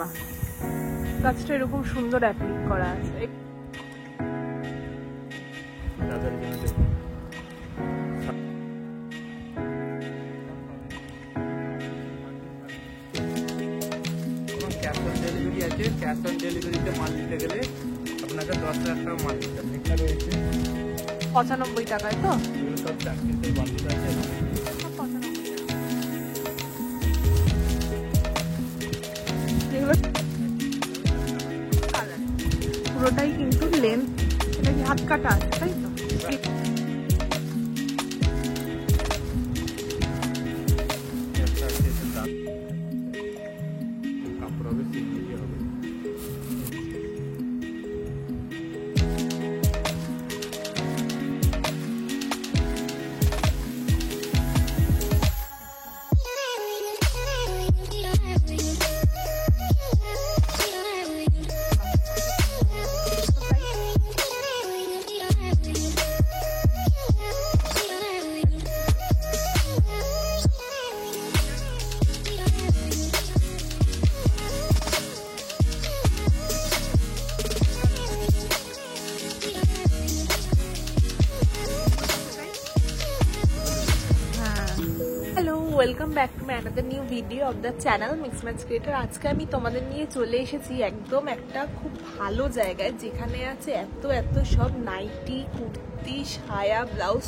বাহ, গাছটা এরকম সুন্দর অ্যাপ্লিক করা আছে। ক্যাশ অন ডেলিভারি আছে। ক্যাশ অন ডেলিভারিতে মাল দিতে গেলে আপনাকে 10,000 টাকা মাল দিতে হবে। এটা রয়েছে 95 টাকায় তো? এগুলো সব 4 পিসের বান্ডিল আছে। পুরোটাই কিন্তু লেন্থ, এটা কি হাত কাটা আছে তাই তো? কাপড় হবে, সিল্কি হবে। Welcome back to my another new video of the channel mix match creator. আজকে আমি তোমাদের নিয়ে চলে এসেছি একদম একটা খুব ভালো জায়গায়, যেখানে আছে এত এত সব নাইটি, কুর্তি, সায়া, ব্লাউজ,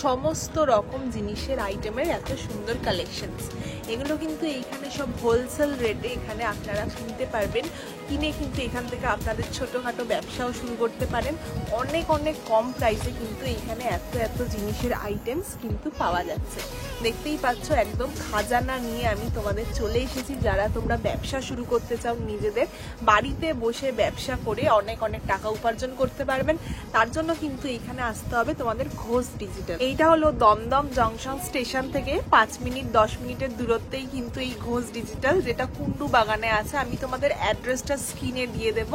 সমস্ত রকম জিনিসের আইটেমের এত সুন্দর কালেকশনস। এগুলো কিন্তু এইখানে সব হোলসেল রেটে এখানে আপনারা কিনতে পারবেন। কিনে কিন্তু এখান থেকে আপনাদের ছোটোখাটো ব্যবসাও শুরু করতে পারেন। অনেক অনেক কম প্রাইসে কিন্তু এইখানে এত এত জিনিসের আইটেমস কিন্তু পাওয়া যাচ্ছে। দেখতেই পাচ্ছ একদম খাজানা নিয়ে আমি তোমাদের চলে এসেছি। যারা তোমরা ব্যবসা শুরু করতে চাও, নিজেদের বাড়িতে বসে ব্যবসা করে অনেক অনেক টাকা উপার্জন করতে পারবেন, তার জন্য কিন্তু এখানে আসতে হবে তোমাদের ঘোষ ডিজিটাল। এইটা হলো দমদম জংশন স্টেশন থেকে 5 মিনিট 10 মিনিটের দূরত্বেই কিন্তু এই ঘোষ ডিজিটাল, যেটা কুন্ডু বাগানে আছে। আমি তোমাদের অ্যাড্রেসটা স্ক্রিনে দিয়ে দেব,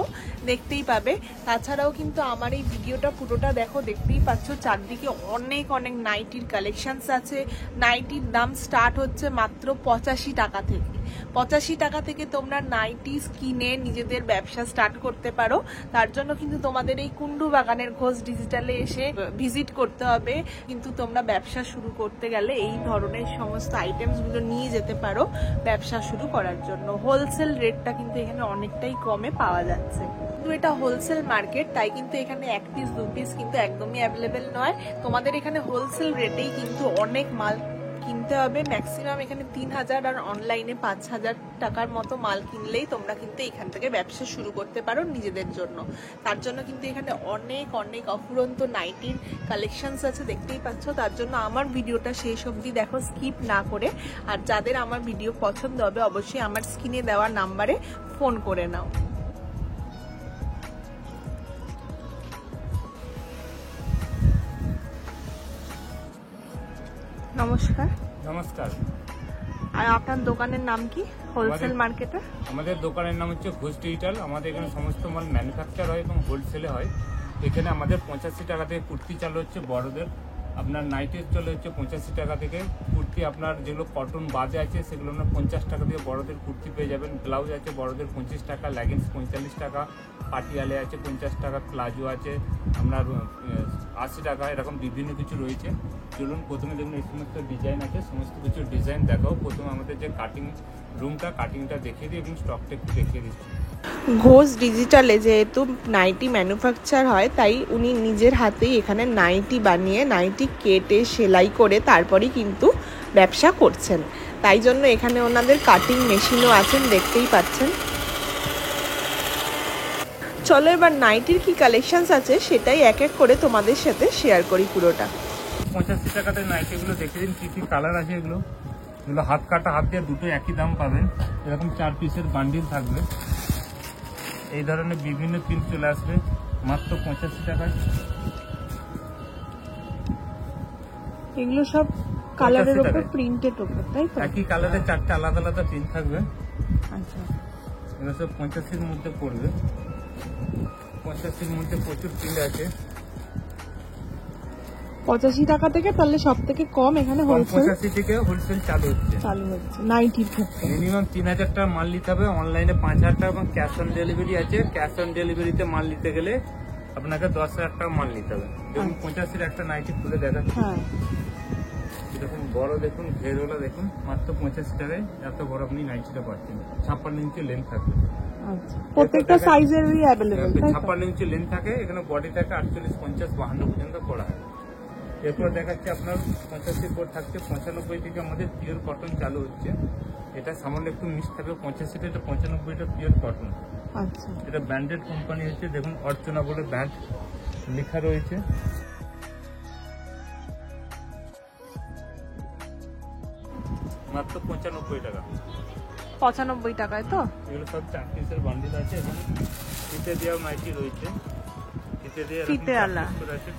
দেখতেই পাবে। তাছাড়াও কিন্তু আমার এই ভিডিওটা পুরোটা দেখো, দেখতেই পাচ্ছ চারদিকে অনেক অনেক নাইটির কালেকশনস আছে। নাইটির দাম স্টার্ট হচ্ছে মাত্র 85 টাকা থেকে। 85 টাকা থেকে তোমরা নাইটি কিনে নিজেদের ব্যবসা স্টার্ট করতে পারো। তার জন্য কিন্তু তোমাদের এই কুন্ডু বাগানের ঘোষ ডিজিটালে এসে ভিজিট করতে হবে। কিন্তু তোমরা ব্যবসা শুরু করতে গেলে এই ধরনের সমস্ত আইটেমসগুলো নিয়ে যেতে পারো ব্যবসা শুরু করার জন্য। হোলসেল রেটটা কিন্তু এখানে অনেকটাই কমে পাওয়া যাচ্ছে। এটা হোলসেল মার্কেট, তাই কিন্তু এখানে 1 পিস 2 পিস কিন্তু একদমই অ্যাভেলেবেল নয়। তোমাদের এখানে হোলসেল রেটেই কিন্তু অনেক মাল কিনতে হবে। ম্যাক্সিমাম এখানে 3000 আর অনলাইনে 5000 টাকার মতো মাল কিনলেই তোমরা কিন্তু এখান থেকে ব্যবসা শুরু করতে পারো নিজেদের জন্য। তার জন্য কিন্তু এখানে অনেক অনেক অফুরন্ত নাইটির কালেকশনস আছে, দেখতেই পাচ্ছ। তার জন্য আমার ভিডিওটা শেষ অবধি দেখো, স্কিপ না করে। আর যাদের আমার ভিডিও পছন্দ হবে অবশ্যই আমার স্ক্রিনে দেওয়া নাম্বারে ফোন করে নাও। নমস্কার। নমস্কার। আর আপনার দোকানের নাম কি হোলসেল মার্কেটে? আমাদের দোকানের নাম হচ্ছে ঘোষ ডিজিটাল। আমাদের এখানে সমস্ত মাল ম্যানুফ্যাকচার হয় এবং হোলসেলে হয়। এখানে আমাদের 85 টাকা থেকে কুর্তি চালু হচ্ছে বড়দের। আপনার নাইটের চলে হচ্ছে 85 টাকা থেকে। কুর্তি আপনার যেগুলো কটন বাদে আছে সেগুলো আপনার 50 টাকা থেকে বড়দের কুর্তি পেয়ে যাবেন। ব্লাউজ আছে বড়দের 25 টাকা, লেগিংস 45 টাকা, পাটিয়ালে আছে 50 টাকা, প্লাজো আছে আপনার 80 টাকা, এরকম বিভিন্ন কিছু রয়েছে। চলুন প্রথমে দেখুন এই সমস্ত ডিজাইন আছে, সমস্ত কিছু ডিজাইন দেখাও। প্রথমে আমাদের যে কাটিং রুমটা, কাটিংটা দেখিয়ে দিই এবং স্টকটা একটু দেখিয়ে দিচ্ছি। ঘোষ ডিজিটালে যেহেতু নাইটি ম্যানুফ্যাকচার হয়, তাই উনি নিজের হাতেই এখানে নাইটি বানিয়ে, নাইটি কেটে সেলাই করে তারপরেই কিন্তু ব্যবসা করছেন। তাই জন্য এখানে ওনাদের কাটিং মেশিনও আছেন, দেখতেই পাচ্ছেন। চলো এবার নাইটির কি কালেকশনস আছে সেটাই এক এক করে তোমাদের সাথে শেয়ার করি পুরোটা। 85 টাকাতে নাইটিগুলো দেখে দিন কি কি কালার আছে। এগুলো হাত কাটা, হাত দিয়ে দুটো একই দাম পাবেন। এরকম 4 পিসের বান্ডিল থাকবে। এই ধরনের বিভিন্ন প্রিন্ট চলে আসবে মাত্র 85 টাকায়। এগুলো সব কালারের উপর প্রিন্টেড উপর, তাই তো? একই কালারের 4টা আলাদা আলাদা প্রিন্ট থাকবে। আচ্ছা, এগুলো সব 85-এর মধ্যে পড়বে। 85-এর মধ্যে প্রচুর প্রিন্ট আছে। 85 টাকা থেকে তাহলে সব থেকে কম এখানে হোলসেল 85 থেকে হোলসেল চালু হচ্ছে। নাইটির ক্ষেত্রে মিনিমাম 3000 টাকা মাল নিতে হবে, অনলাইনে 5000 টাকা এবং ক্যাশ অন ডেলিভারি আছে। ক্যাশ অন ডেলিভারিতে মাল নিতে গেলে আপনাকে 10,000 টাকা মাল নিতে হবে। দেখুন 85 একটা নাইটি খুলে দেখাচ্ছি। হ্যাঁ দেখুন বড়, দেখুন ঘেরওয়ালা, দেখুন মাত্র 85 টাকায় এত বড় আপনি নাইটিটা পাচ্ছেন। 56 ইঞ্চি লেন্থ থাকবে। আচ্ছা, প্রত্যেকটা সাইজেরই अवेलेबल, তাই তো? 56 ইঞ্চি লেন্থ থাকে, এখানে বডিটাকে 48, 50, 52 পর্যন্ত করা হয়। এরপর দেখাচ্ছি আপনার 85 পর থাকছে 95 থেকে আমাদের পিওর কটন চালু হচ্ছে। এটা সামান্য একটু মিক্স থাকবে 85টা, এটা 95টা পিওর কটন। আচ্ছা, এটা ব্র্যান্ডেড কোম্পানি হচ্ছে, দেখুন অর্চনা বলে ব্র্যান্ড লেখা রয়েছে। মাত্র 95 টাকা। 95 টাকায় তো? এগুলো সব 4 পিসের বান্ডিল আছে। এখানে ফিতে দেওয়া নাইটি রয়েছে, ফিতেওয়ালা।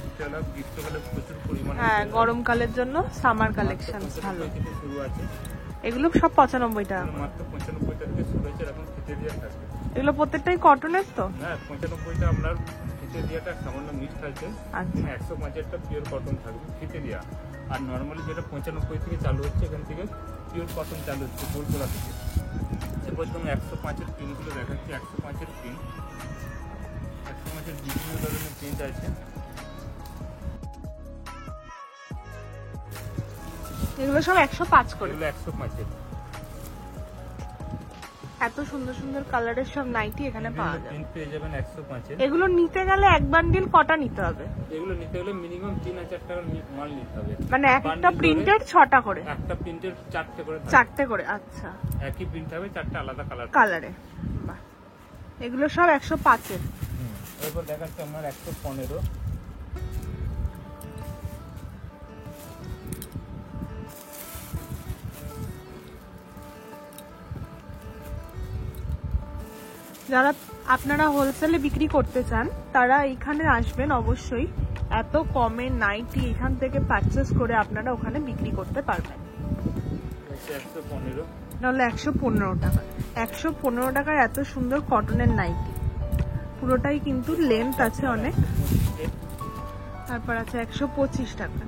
ফিতেওয়ালা গ্রীষ্মকালে প্রচুর পরিমাণে, হ্যাঁ, গরমকালের জন্য সামার কালেকশন ভালো। শুরু আছে, এগুলো সব 95 টাকা। মাত্র 95 টাকা থেকে শুরু হয়েছে। এখন ফিতে দেওয়া থাকবে। এগুলো প্রত্যেকটাই কটনের তো? হ্যাঁ, 95টা আপনার ফিতে দেওয়াটা সামান্য মিক্স আছে। আচ্ছা, 105-টা পিওর কটন থাকবে ফিতে দেওয়া। আর নর্মালি যেটা 95 থেকে চালু হচ্ছে, এখান থেকে পিওর কটন চালু হচ্ছে গোলগোলা থেকে। এরপর তুমি 105-এর প্রিন্টগুলো দেখাচ্ছি। 105-এর প্রিন্ট, 105-এর বিভিন্ন ধরনের প্রিন্ট আছে। এগুলো সব 105 করে। এগুলো 105-এর। এত সুন্দর সুন্দর কালারের সব নাইটি এখানে পাওয়া যায়। প্রিন্ট পেয়ে যাবেন 105-এর। এগুলো নিতে গেলে এক বান্ডিল কটা নিতে হবে? এগুলো নিতে গেলে মিনিমাম 3000 টাকার মাল নিতে হবে। মানে একটা প্রিন্টের 6টা করে? একটা প্রিন্টের 4টে করে থাকবে। 4টে করে, আচ্ছা। একই প্রিন্ট হবে, 4টে আলাদা কালারে। বাহ, এগুলো সব 105-এর। এরপর দেখাচ্ছে আমার 115। যারা আপনারা হোলসেলে বিক্রি করতে চান তারা এখানে আসবেন অবশ্যই। এত কমে নাইটি এখান থেকে পারচেস করে আপনারা ওখানে বিক্রি করতে পারবেন। 115, নাহলে 115 টাকা। 115 টাকায় এত সুন্দর কটনের নাইটি, পুরোটাই কিন্তু লেন্থ আছে অনেক। তারপর আছে 125 টাকা।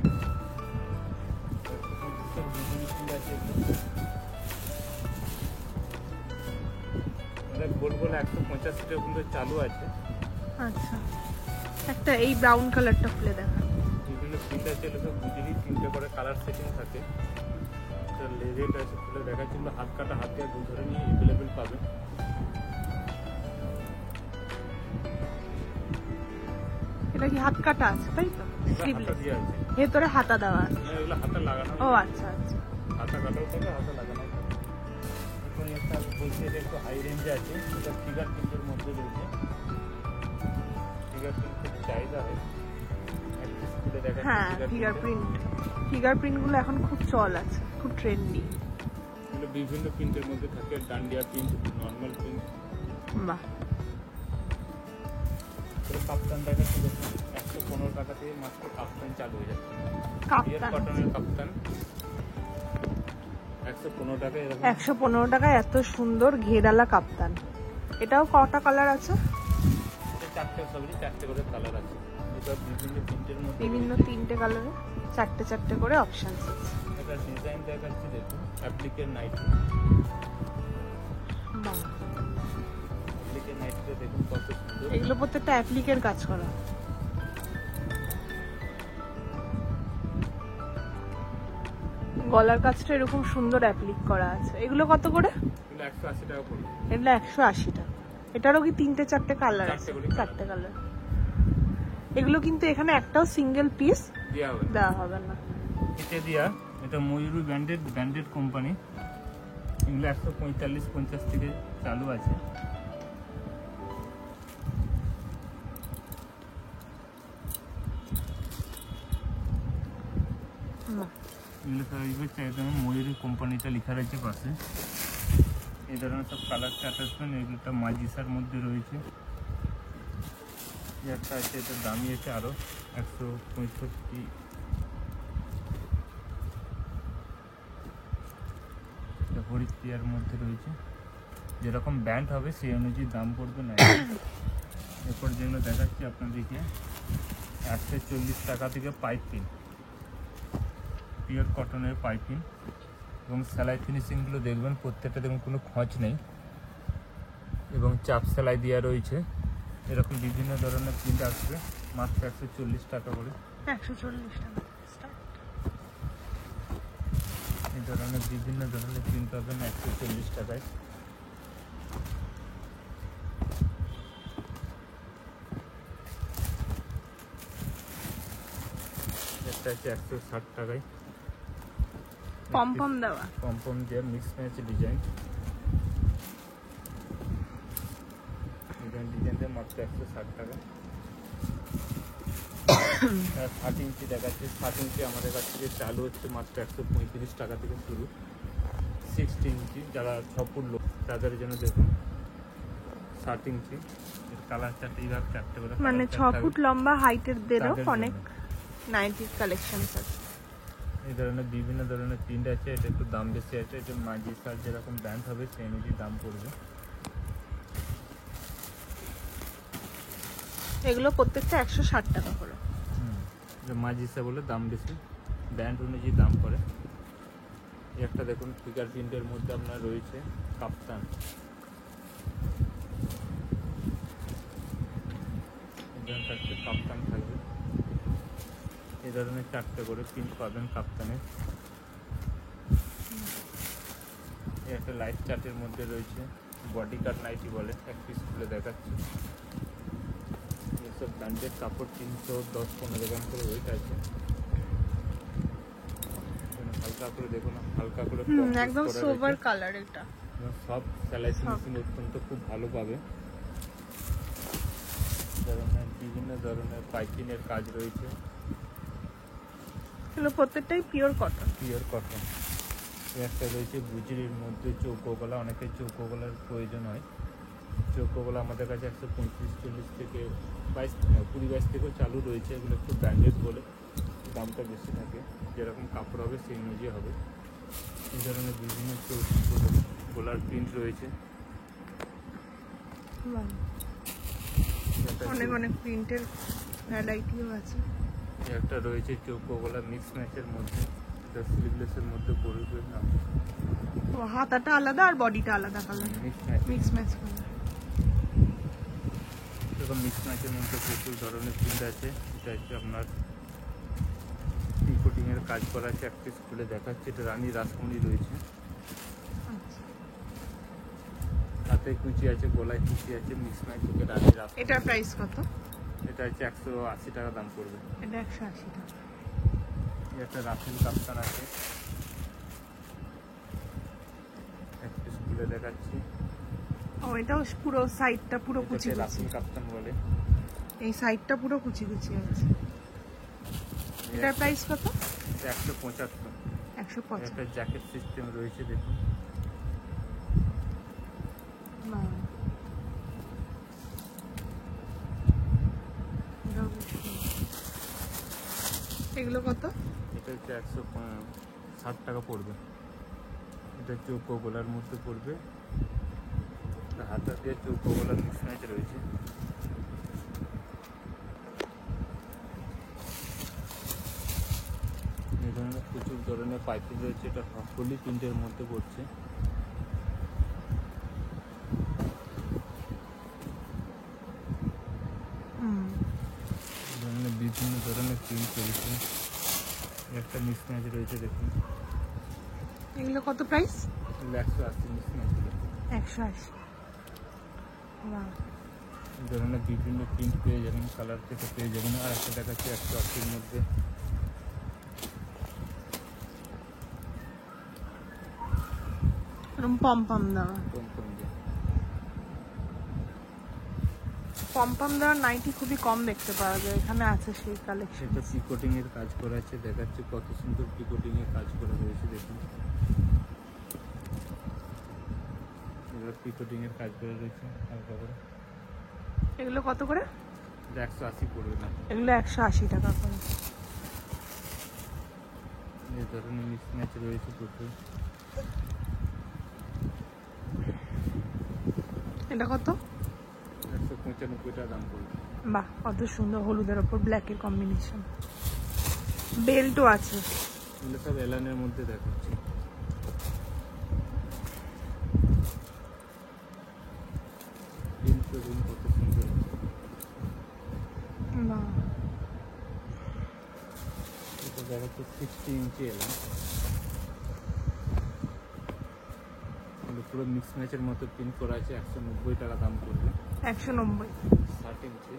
গোল গোল 185 টাকা কিন্তু চালু আছে। আচ্ছা, একটা এই ব্রাউন কালারটা খুলে দেখা। বিভিন্ন প্রিন্ট আছে, এগুলো সব গুজরি 3টে করে কালার সেটিং থাকে। লেজেট আছে, খুলে দেখাচ্ছি। হাত কাটা, হাত দিয়ে ধরে নিয়ে অ্যাভেলেবেল পাবেন। এটা কি হাত কাটা আছে, তাই তো? হাতা দিয়ে আছে, ভেতরে হাতা দেওয়া আছে। এগুলো হাতে লাগানো। ও আচ্ছা আচ্ছা, হাতা কাটাও থাকে, হাতে লাগানো থাকে। এখন একটা বলছি, এটা একটু হাই রেঞ্জে আছে। এটা ফিগার প্রিন্টের মধ্যে রয়েছে। ফিগার প্রিন্ট খুব চাহিদা হয়। হ্যাঁ, ফিগার প্রিন্ট গুলো এখন খুব চল আছে, খুব ট্রেন্ডি। এগুলো বিভিন্ন প্রিন্টের মধ্যে থাকে, ডান্ডিয়া প্রিন্ট, নর্মাল প্রিন্ট। বাহ, কাপ্তান দেখাচ্ছি। 115 টাকা থেকে মাত্র কাপ্তান চালু হয়ে যাচ্ছে। কটনের কাপ্তান 115 টাকা। 115 টাকায় এত সুন্দর ঘেরালা কাপ্তান। এটাও কটা কালার আছে? 4টে, সবই 4টে করে কালার আছে। এটা বিভিন্ন প্রিন্টের মধ্যে, বিভিন্ন 3টে কালারে 4টে করে অপশনস আছে। এটা ডিজাইন দেখাচ্ছি, দেখুন অ্যাপ্লিকের নাইটি। বাহ, অ্যাপ্লিকের নাইটিটা দেখুন কত সুন্দর। এগুলো প্রত্যেকটা অ্যাপ্লিকের কাজ করা। গলার কাজটা এরকম সুন্দর অ্যাপ্লিক করা আছে। এগুলো কত করে? এগুলো 180 টাকা পড়বে। এগুলো 180 টাকা। এটারও কি 3টে-4টে কালার আছে? 4টে কালার। এগুলো কিন্তু এখানে একটাও সিঙ্গেল পিস দেওয়া হবে না। এটা দিয়া, এটা ময়ূরী ব্র্যান্ডেড কোম্পানি। এগুলো 145-50 থেকে চালু আছে। এগুলো সব চাইতে ময়ূরী কোম্পানিটা লেখা রয়েছে পাশে। এই ধরনের সব কালার চার্ট পাবেন। এগুলোটা মাজিসার মধ্যে রয়েছে। একটা আছে, এটার দামি আছে আরো 165। হরিপ্রিয়ার মধ্যে রয়েছে। যেরকম ব্যান্ড হবে সেই অনুযায়ী দাম পড়বে না। এরপর যেগুলো দেখাচ্ছি আপনাদেরকে 140 টাকা থেকে পাইপ পিন। পিওর কটনের পাইপিং এবং সেলাই ফিনিশিংগুলো দেখবেন প্রত্যেকটা দেখুন কোনো খঁচ নেই এবং চাপ সেলাই দেওয়া রয়েছে। এরকম বিভিন্ন ধরনের প্রিন্ট আসবে মাত্র 140 টাকা করে। 140 টাকা স্টার্ট। এই ধরনের বিভিন্ন ধরনের প্রিন্ট পাবেন 140 টাকায়। এটা হচ্ছে 160 টাকায় পম দেওয়া। পম দিয়ে মিক্স ম্যাচ ডিজাইন দিয়ে মাত্র 160 টাকা। 60 ইঞ্চি দেখাচ্ছে, 60 ইঞ্চি আমাদের কাছ থেকে চালু হচ্ছে মাত্র 135 টাকা থেকে শুরু। 60 ইঞ্চি যারা 6 ফুট লোক তাদের জন্য দেখুন 60 ইঞ্চি কালার চারটে, এইভাবে চারটে করে মানে 6 ফুট লম্বা হাইটের দেরও তাদের অনেক জন্য। নাইটির কালেকশন আছে। এই ধরনের বিভিন্ন ধরনের প্রিন্ট আছে। এটা একটু দাম বেশি আছে, এটা মাঝি সার যেরকম ব্র্যান্ড হবে সেই অনুযায়ী দাম পড়বে। এগুলো প্রত্যেকটা 160 টাকা করে। মাঝিসা বলে দাম বেশি, ব্র্যান্ড অনুযায়ী দাম পড়ে। একটা দেখুন ফিগার প্রিন্টের মধ্যে আপনার রয়েছে কাপ্তান, কাপ্তান থাকবে। এই ধরনের চারটে করে প্রিন্ট পাবেন কাপ্তানের। একটা লাইট চার্টের মধ্যে রয়েছে বডি কাট নাইটি বলে, এক পিস খুলে দেখাচ্ছি। এসব ব্র্যান্ডের কাপড় 310-15 গ্রাম করে ওয়েট আছে। হালকা করে দেখুন, হালকা করে একদম সোবার কালার। এটা সব সেলাই ফিনিশিং অত্যন্ত খুব ভালো পাবে। বিভিন্ন ধরনের পাইপিংয়ের কাজ রয়েছে। এগুলো প্রত্যেকটাই পিওর কটন। Pure cotton. একটা রয়েছে গুজরির মধ্যে চৌকো গলা, অনেকের চৌকো গলার প্রয়োজন হয়। চৌকো গলা আমাদের কাছে 135-40 থেকে 20-22 থেকেও চালু রয়েছে। এগুলো একটু ব্র্যান্ডেড বলে দামটা বেশি থাকে, যেরকম কাপড় হবে সেই অনুযায়ী হবে। এই ধরনের বিভিন্ন গলার প্রিন্ট রয়েছে। অনেক অনেক প্রিন্টের ভ্যারাইটিও আছে। একটা রয়েছে চৌকো গলা মিক্স ম্যাচের মধ্যে, এটা স্লিভলেসের মধ্যে পড়বে না। ও হাতাটা আলাদা আর বডিটা আলাদা কালার, মিক্স ম্যাচ কালার। এরকম মিক্স ম্যাচের মধ্যে প্রচুর ধরনের প্রিন্ট আছে। এটা হচ্ছে আপনার টি-কোটিং এর কাজ করা আছে। এক পিস খুলে দেখাচ্ছে, এটা রানী রাসমণি রয়েছে। হাতে কুচি আছে, গলায় কুচি আছে, মিক্স ম্যাচ থেকে রানী রাসমণি। এটার প্রাইস কত? এটা হচ্ছে 180 টাকা দাম পড়বে। এটা 180 টাকা। একটা রাফেল কাপ্তান আছে, এক পিস খুলে দেখাচ্ছি। ও এটাও পুরো সাইডটা পুরো কুচি কুচি। রাফেল কাপ্তান বলে। এই সাইডটা পুরো কুচি কুচি আছে। এটার প্রাইস কত? 175। 150। একটা জ্যাকেট সিস্টেম রয়েছে দেখুন। এগুলো কত? এটা হচ্ছে 160 টাকা পড়বে। এটা চৌকো গলার মধ্যে পড়বে, হাতা দিয়ে চৌকো গলার মিক্স ম্যাচ রয়েছে। এই ধরনের প্রচুর ধরনের পাইপিং রয়েছে। এটা হোলি প্রিন্টের মধ্যে পড়ছে। বিভিন্ন ধরনের প্রিন্ট রয়েছে। একটা মিক্স ম্যাচ রয়েছে দেখুন। এগুলো কত প্রাইস? 180 mix match. 180। এই ধরনের বিভিন্ন প্রিন্ট পেয়ে যাবেন, কালার থেকে পেয়ে যাবেন। আর একটা দেখাচ্ছি 180-র মধ্যে। পম দেওয়া। পম দেওয়ার নাইটি খুবই কম দেখতে পাওয়া যায়, এখানে আছে সেই কালেকশন। এটা পিকোটিং এর কাজ করা আছে, দেখাচ্ছে কত সুন্দর পিকোটিং এর কাজ করা রয়েছে দেখুন। এবার পিকোটিং এর কাজ করা রয়েছে হালকা করে। এগুলো কত করে? 180 পড়বে না। এগুলো 180 টাকা করে। এই ধরনের মিক্স ম্যাচ রয়েছে প্রচুর। এটা কত? 195 টাকা দাম পড়বে। বাহ, কত সুন্দর হলুদের ওপর ব্ল্যাকের কম্বিনেশন। বেল্টও আছে। এগুলো সব এলানের মধ্যে দেখাচ্ছি। কত সুন্দর, বাহ, এটা দেখাচ্ছে 60 ইঞ্চি এলান। পুরো মিক্স ম্যাচের মতো প্রিন্ট করা আছে, 190 টাকা দাম পড়বে। 190। 60 ইঞ্চি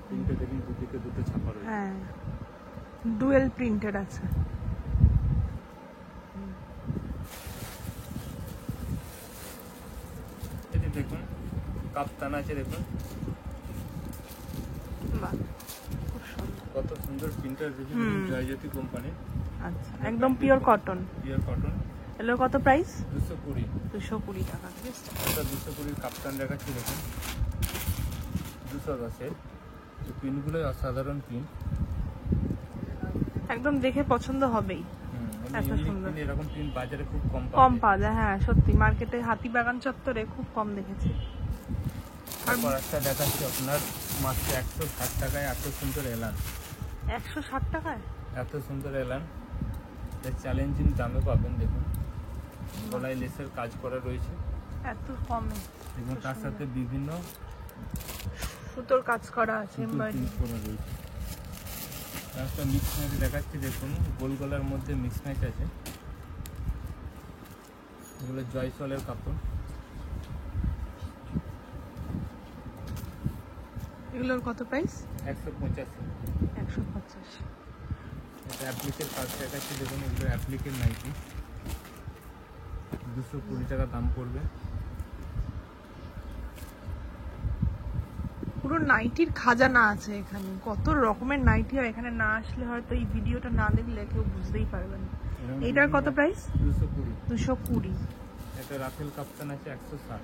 প্রিন্টে দেখুন, দুদিকে দুটো ছাপা রয়েছে। হ্যাঁ, ডুয়েল প্রিন্টেড আছে। এই যে দেখুন কাপ্তান আছে, দেখুন বাহ, খুব সুন্দর। কত সুন্দর প্রিন্টার, জয়জ্যোতি কোম্পানি। আচ্ছা, একদম পিওর কটন। Pure cotton. এগুলোর কত প্রাইস? 220। 220 টাকা। এটা 220 কাপ্তান দেখাচ্ছি, দেখুন 210-এর। এই প্রিন্টগুলো অসাধারণ প্রিন্ট, একদম দেখে পছন্দ হবেই। এত সুন্দর এরকম প্রিন্ট বাজারে খুব কম পাওয়া যায়। হ্যাঁ সত্যি, মার্কেটে হাতিবাগান চত্বরে খুব কম দেখেছি। তারপর একটা দেখাচ্ছি আপনার মাত্র 160 টাকায় এত সুন্দর এলান। 160 টাকায় এত সুন্দর এলান, এটা চ্যালেঞ্জিং দামে পাবেন। দেখুন গলায় লেসের কাজ করা রয়েছে, এত কমে। এবং তার সাথে বিভিন্ন সুতোর কাজ করা আছে, প্রিন্ট করা রয়েছে। একটা মিক্স ম্যাচ দেখাচ্ছি, দেখুন গোল গলার মধ্যে মিক্স ম্যাচ আছে। এগুলো জয়সলের কাপড়। এগুলোর কত প্রাইস? 185। 150। এটা অ্যাপ্লিকের কাজ দেখাচ্ছি, দেখুন এগুলো অ্যাপ্লিকের নাইটি, 220 টাকা দাম পড়বে। পুরো নাইটির খাজানা আছে এখানে, কত রকমের নাইটি হয়। এখানে না আসলে হয়তো এই ভিডিওটা না দেখলে কেউ বুঝতেই পারবে না। এটার কত প্রাইস? 220। 220। এটা রাফেল কাপ্তান আছে 160।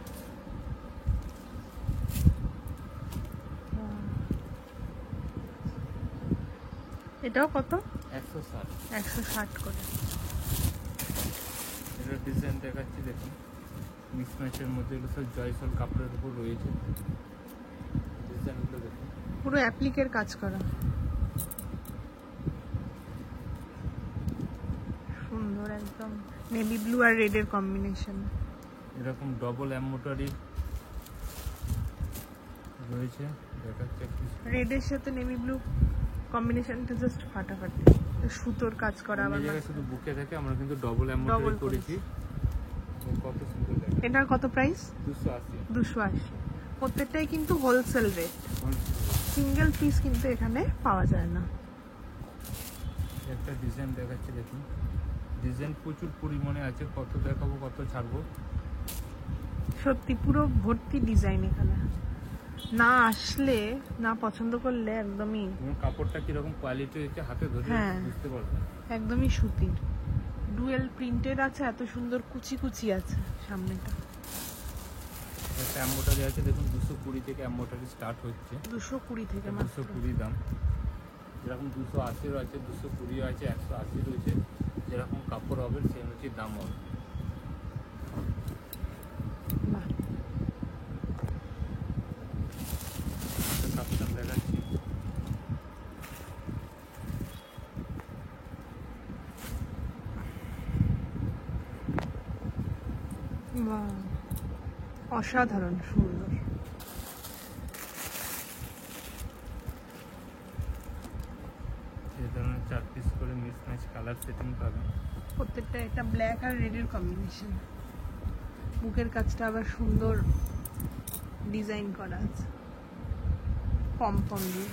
এটাও কত? 160। 160 করে। এটার ডিজাইন দেখাচ্ছি, দেখুন মিক্স ম্যাচের মধ্যে এগুলো সব জয়সল কাপড়ের উপর রয়েছে। ডিজাইনগুলো দেখুন, পুরো অ্যাপ্লিকের কাজ করা, সুন্দর একদম। নেভি ব্লু আর রেড এর কম্বিনেশন। এরকম ডবল এমব্রয়ডারি রয়েছে, দেখাচ্ছে রেড এর সাথে নেভি ব্লু কম্বিনেশনটা জাস্ট ফাটাফাটি। সুতোর কাজ করা আবার শুধু বুকে থাকে, আমরা কিন্তু ডবল এমব্রয়ডারি করেছি। কত সুন্দর লাগে। এটার কত প্রাইস? 280। 280। প্রত্যেকটাই কিন্তু হোলসেল রেট, সিঙ্গেল পিস কিন্তু এখানে পাওয়া যায় না। একটা ডিজাইন দেখাচ্ছি, দেখুন ডিজাইন প্রচুর পরিমাণে আছে, কত দেখাবো কত ছাড়বো। সত্যি পুরো ভর্তি ডিজাইন এখানে, না আসলে না পছন্দ করলে একদমই। কাপড়টা কিরকম কোয়ালিটি হচ্ছে হাতে ধরে বুঝতে পারবেন। একদমই সুতির, ডুয়েল প্রিন্টেড আছে, এত সুন্দর কুচি কুচি আছে সামনেটা। একটা এমব্রয়ডারি আছে, দেখুন 220 থেকে এমব্রয়ডারি স্টার্ট হচ্ছে। 220 থেকে মাত্র 220 দাম। যেরকম 280 আছে, 220 আছে, 180 রয়েছে। যেরকম কাপড় হবে সেই অনুযায়ী দাম হবে। কাপড় দেখাচ্ছি, অসাধারণ সুন্দর। এই ধরনের 4 পিস করে মিক্স ম্যাচ কালার সেটিং পাবেন। প্রত্যেকটা একটা ব্ল্যাক আর রেড এর কম্বিনেশন। বুকের কাজটা আবার সুন্দর ডিজাইন করা আছে পমপম দিয়ে।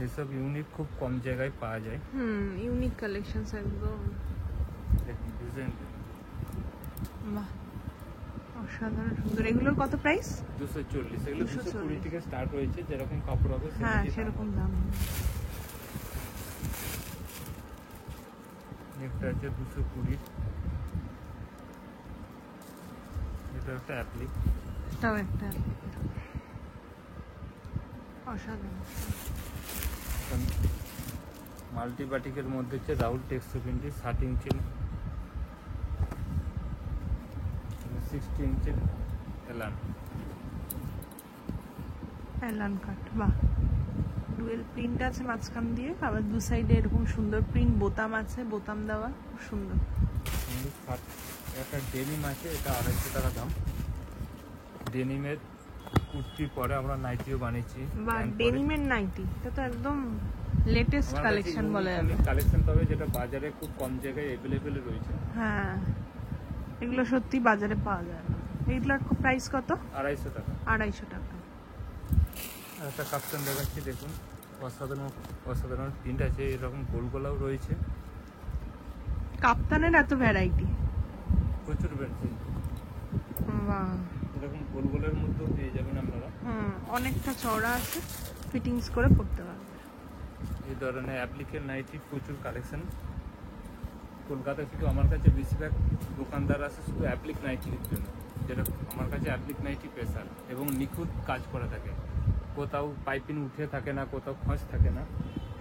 এসব ইউনিক খুব কম জায়গায় পাওয়া যায়। ইউনিক কালেকশনস একদম। দেখুন ডিজাইন, বাহ অসাধারণ সুন্দর। এগুলোর কত প্রাইস? 240। এগুলো 220 থেকে স্টার্ট হয়েছে, যেরকম কাপড় হবে সেরকম দাম। একটা আছে 220। এটা একটা অ্যাপ্লিক, এটাও একটা অসাধারণ। মাল্টিবাটিকের মধ্যে হচ্ছে রাহুল টেক্সটাইল প্রিন্টের 60 ইঞ্চি, 60 ইঞ্চির এলান। অ্যালান কাট, বাহ, ডুয়েল প্রিন্ট আছে মাঝখান দিয়ে, আবার দু সাইডে এরকম সুন্দর প্রিন্ট, বোতাম আছে, বোতাম দেওয়া, খুব সুন্দর। একটা ডেনিম আছে, এটা 250 টাকা দাম। ডেনিমের কুর্তি পরে আমরা নাইটিও বানিয়েছি। বা ডেনিমের নাইটি, এটা তো একদম লেটেস্ট কালেকশন বলা যাবে। কালেকশন তবে যেটা বাজারে খুব কম জায়গায় অ্যাভেলেবেল রয়েছে। হ্যাঁ, এগুলো সত্যি বাজারে পাওয়া যায় না। এগুলোর প্রাইস কত? 250 টাকা। 250 টাকা। একটা কাপ্তান দেখাচ্ছি, দেখুন অসাধারণ অসাধারণ প্রিন্ট আছে, এরকম গোল গোলাও রয়েছে। কাপ্তানের এত ভ্যারাইটি, প্রচুর ভ্যারাইটি। বাহ, এরকম গোল গোলের মধ্যেও পেয়ে যাবেন আপনারা। অনেকটা চওড়া আছে, ফিটিংস করে পড়তে পারবে। এই ধরনের অ্যাপ্লিকের নাইটি প্রচুর কালেকশন। কলকাতা থেকে আমার কাছে বেশিরভাগ দোকানদার আছে শুধু অ্যাপ্লিক নাইটির জন্য, যেটা আমার কাছে অ্যাপ্লিক নাইটি স্পেশাল এবং নিখুঁত কাজ করা থাকে, কোথাও পাইপিং উঠে থাকে না, কোথাও খোঁজ থাকে না,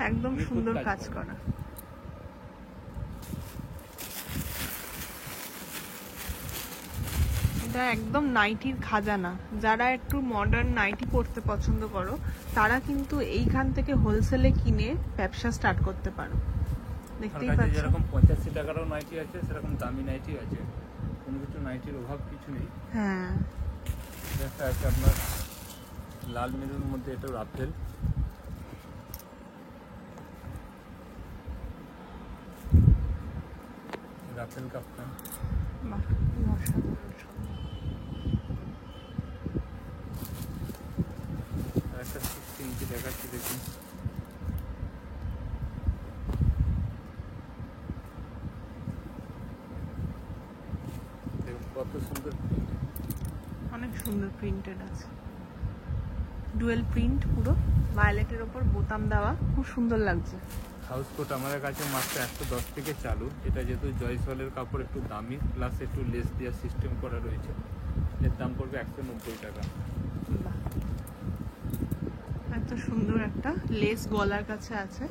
একদম নিখুঁত সুন্দর কাজ কাজ করা। করা। এটা একদম নাইটির খাজানা। যারা একটু মডার্ন নাইটি পরতে পছন্দ করো, তারা কিন্তু এইখান থেকে হোলসেলে কিনে ব্যবসা স্টার্ট করতে পারো। দেখতেই আমার কাছে পাচ্ছ, যেরকম 85 টাকারও নাইটি আছে, সেরকম দামি নাইটি আছে, কোনো কিছু নাইটির অভাব কিছু নেই। হ্যাঁ, একটা আছে আপনার লাল মেরুন মধ্যে, এটা রাফেল, রাফেল কাপ্তান। বাহ, অসাধারণ সুন্দর। আর একটা 60 ইঞ্চি দেখাচ্ছি, দেখুন দেখুন কত সুন্দর প্রিন্ট, অনেক সুন্দর প্রিন্টেড আছে, ডুয়েল প্রিন্ট, পুরো ভায়োলেটের ওপর বোতাম দেওয়া, খুব সুন্দর লাগছে। হাউস কোট আমাদের কাছে মাত্র 110 থেকে চালু। এটা যেহেতু জয়সওয়ালের কাপড় একটু দামি, প্লাস একটু লেস দেওয়ার সিস্টেম করা রয়েছে, এর দাম পড়বে 190 টাকা। বাহ, এত সুন্দর একটা লেস গলার কাছে আছে।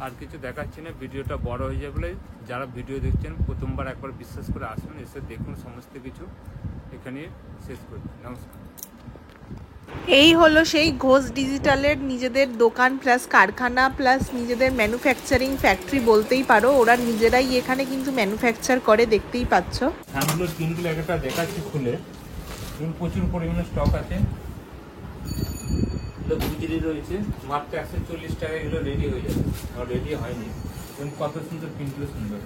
আর কিছু দেখাচ্ছি না, ভিডিওটা বড় হয়ে যাবে বলে যারা ভিডিও দেখছেন প্রথমবার একবার বিশ্বাস করে আসুন, এসে দেখুন সমস্ত কিছু, এখানে শেষ করছি। নমস্কার। এই হলো সেই ঘোষ ডিজিটালের নিজেদের দোকান প্লাস কারখানা প্লাস নিজেদের ম্যানুফ্যাকচারিং ফ্যাক্টরি বলতেই পারো। ওরা নিজেরাই এখানে কিন্তু ম্যানুফ্যাকচার করে, দেখতেই পাচ্ছ। হ্যান্ডগুলোর তিনগুলো একটা দেখাচ্ছি খুলে, প্রচুর পরিমাণে স্টক আছে। এগুলো গুজরি রয়েছে মাত্র 140 টাকা, এগুলো রেডি হয়ে যাবে, আর রেডি হয়নি। কত সুন্দর প্রিন্টগুলো, সুন্দর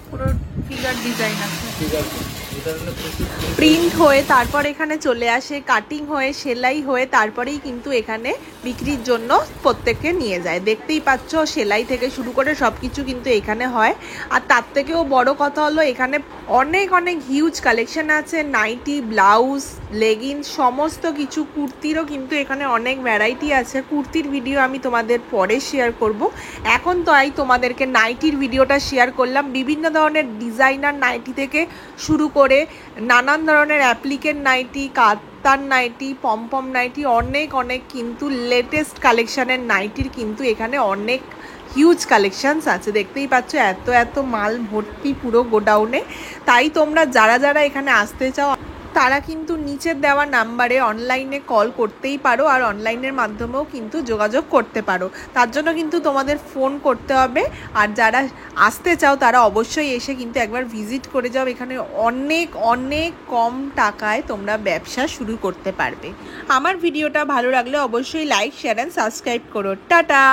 পুরো ফিগার ডিজাইন আছে, ঠিক আছে। এটা হলো প্রচুর প্রিন্ট হয়ে তারপর এখানে চলে আসে, কাটিং হয়ে সেলাই হয়ে তারপরেই কিন্তু এখানে বিক্রির জন্য প্রত্যেককে নিয়ে যায়। দেখতেই পাচ্ছ, সেলাই থেকে শুরু করে সবকিছু কিন্তু এখানে হয়। আর তার থেকেও বড় কথা হলো এখানে অনেক অনেক হিউজ কালেকশন আছে, নাইটি, ব্লাউজ, লেগিংস, সমস্ত কিছু। কুর্তিরও কিন্তু এখানে অনেক ভ্যারাইটি আছে। কুর্তির ভিডিও আমি তোমাদের পরে শেয়ার করব। এখন তো তোমাদেরকে নাইটির ভিডিওটা শেয়ার করলাম। বিভিন্ন ধরনের ডিজাইনার নাইটি থেকে শুরু করে নানান ধরনের অ্যাপ্লিকের নাইটি, কাতার নাইটি, পমপম নাইটি, অনেক অনেক কিন্তু লেটেস্ট কালেকশানের নাইটির কিন্তু এখানে অনেক হিউজ কালেকশানস আছে। দেখতেই পাচ্ছ এত এত মাল ভর্তি পুরো গোডাউনে। তাই তোমরা যারা যারা এখানে আসতে চাও তারা কিন্তু নিচের দেওয়া নাম্বারে অনলাইনে কল করতেই পারো, আর অনলাইনের মাধ্যমেও কিন্তু যোগাযোগ করতে পারো। তার জন্য কিন্তু তোমাদের ফোন করতে হবে। আর যারা আসতে চাও তারা অবশ্যই এসে কিন্তু একবার ভিজিট করে যাও। এখানে অনেক অনেক কম টাকায় তোমরা ব্যবসা শুরু করতে পারবে। আমার ভিডিওটা ভালো লাগলে অবশ্যই লাইক, শেয়ার অ্যান্ড সাবস্ক্রাইব করো। টাটা।